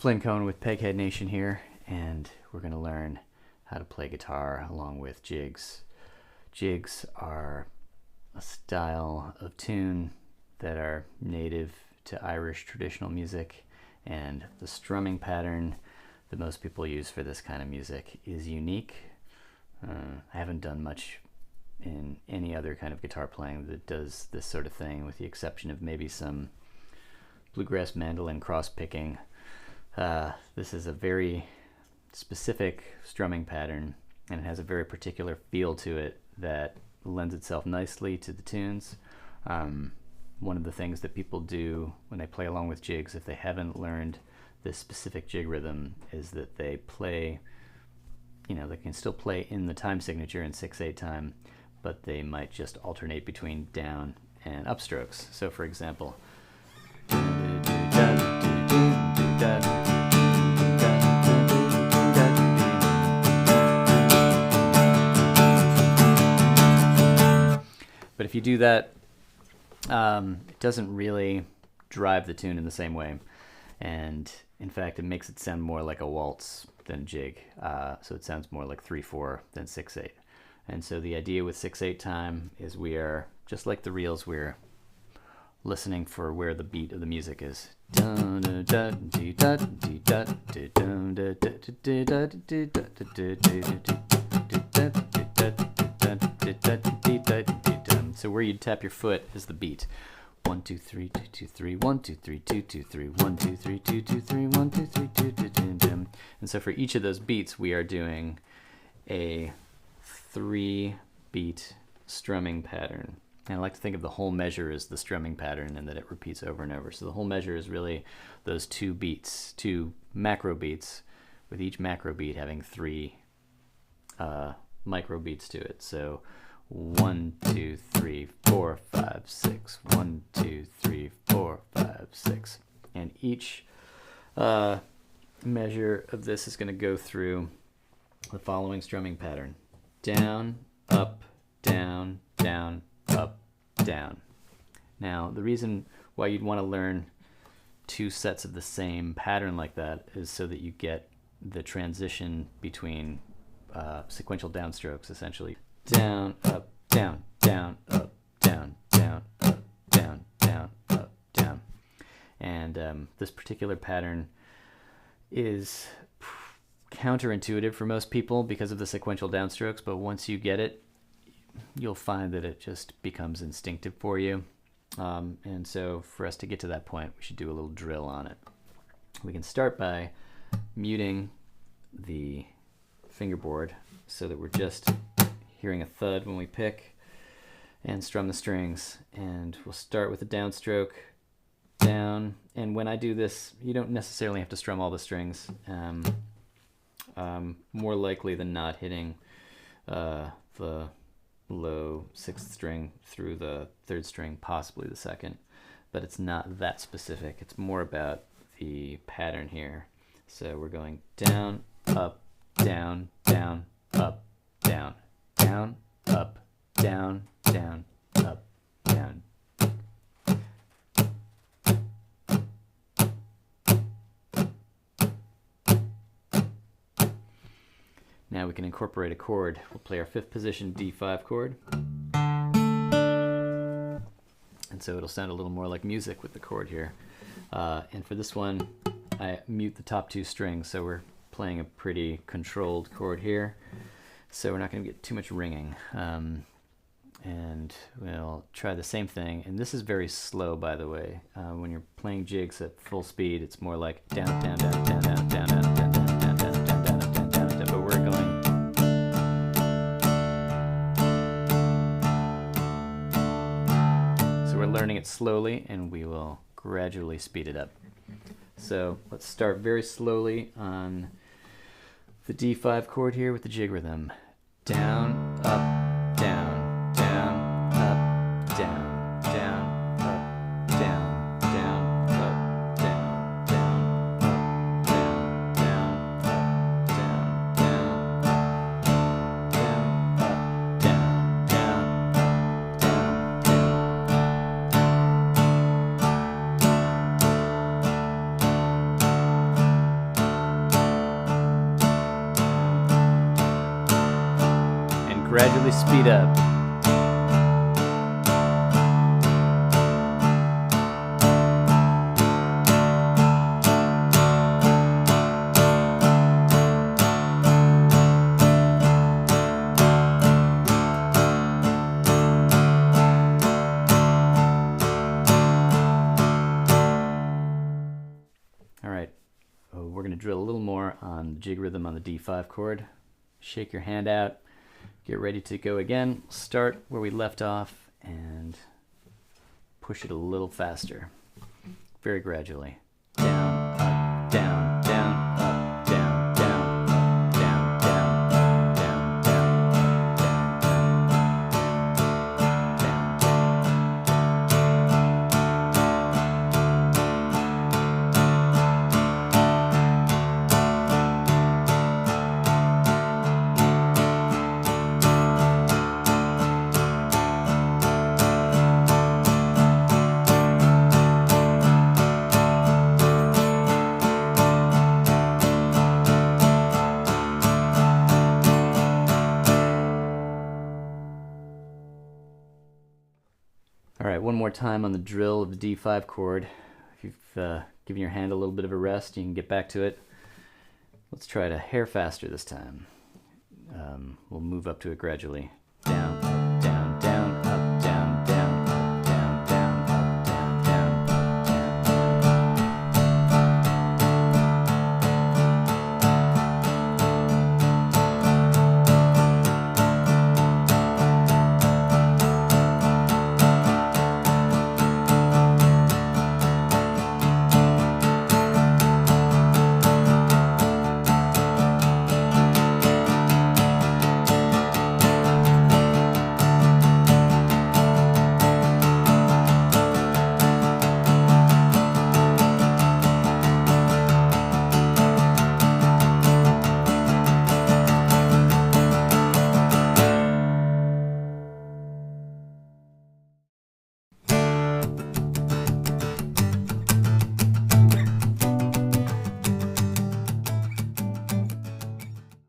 Flynn Cohen with Peghead Nation here, and we're going to learn how to play guitar along with jigs. Jigs are a style of tune that are native to Irish traditional music, and the strumming pattern that most people use for this kind of music is unique. I haven't done much in any other kind of guitar playing that does this sort of thing, with the exception of maybe some bluegrass mandolin cross-picking. This is a very specific strumming pattern, and it has a very particular feel to it that lends itself nicely to the tunes. One of the things that people do when they play along with jigs, if they haven't learned this specific jig rhythm, is that they play, they can still play in the time signature in 6/8 time, but they might just alternate between down and upstrokes. So for example, but if you do that, it doesn't really drive the tune in the same way, and in fact it makes it sound more like a waltz than a jig. So it sounds more like 3/4 than 6/8. And so the idea with 6/8 time is we are, just like the reels, we're listening for where the beat of the music is. So where you tap your foot is the beat. 1 2 3 2 2 3 1 2 3 2 2 3 1 2 3 2 2 3 1 2 3 2 2 2. And so for each of those beats we are doing a 3-beat strumming pattern. And I like to think of the whole measure as the strumming pattern, and that it repeats over and over. So the whole measure is really those 2 beats, 2 macro beats, with each macro beat having 3 micro beats to it. So 1 2 3 4 5 6, 1 2 3 4 5 6, and each measure of this is going to go through the following strumming pattern: down, up, down, down, up, down. Now the reason why you'd want to learn 2 sets of the same pattern like that is so that you get the transition between sequential downstrokes, essentially. Down, up, down, down, up, down, down, up, down, down, up, down. And this particular pattern is counterintuitive for most people because of the sequential downstrokes, but once you get it, you'll find that it just becomes instinctive for you. And so for us to get to that point, we should do a little drill on it. We can start by muting the fingerboard so that we're just hearing a thud when we pick and strum the strings. And we'll start with a downstroke, down. And when I do this, you don't necessarily have to strum all the strings. More likely than not hitting the low 6th string through the 3rd string, possibly the 2nd, but it's not that specific. It's more about the pattern here. So we're going down, up, down, down, up, down, down, up, down, down, up, down. Now we can incorporate a chord. We'll play our 5th position D5 chord. And so it'll sound a little more like music with the chord here. And for this one, I mute the top 2 strings, so we're playing a pretty controlled chord here. So we're not going to get too much ringing. And we'll try the same thing. And this is very slow, by the way. When you're playing jigs at full speed, it's more like down, down, down, down, down, down, down, down, down, down, down, down, down, down, down. But we're going. So we're learning it slowly, and we will gradually speed it up. So let's start very slowly on the D5 chord here with the jig rhythm. Down, up, down, down, up, down, down, up, down, down, up, down, down, up, down, down, up, down, down, down, up, down, down, down. gradually speed up. We're going to drill a little more on the jig rhythm on the D5 chord. Shake your hand out, get ready to go again. Start where we left off and push it a little faster, very gradually. Down, up, down, down, up, down, down, up, down, down, down, All right, one more time on the drill of the D5 chord. If you've given your hand a little bit of a rest, you can get back to it. Let's try it a hair faster this time. We'll move up to it gradually. Down.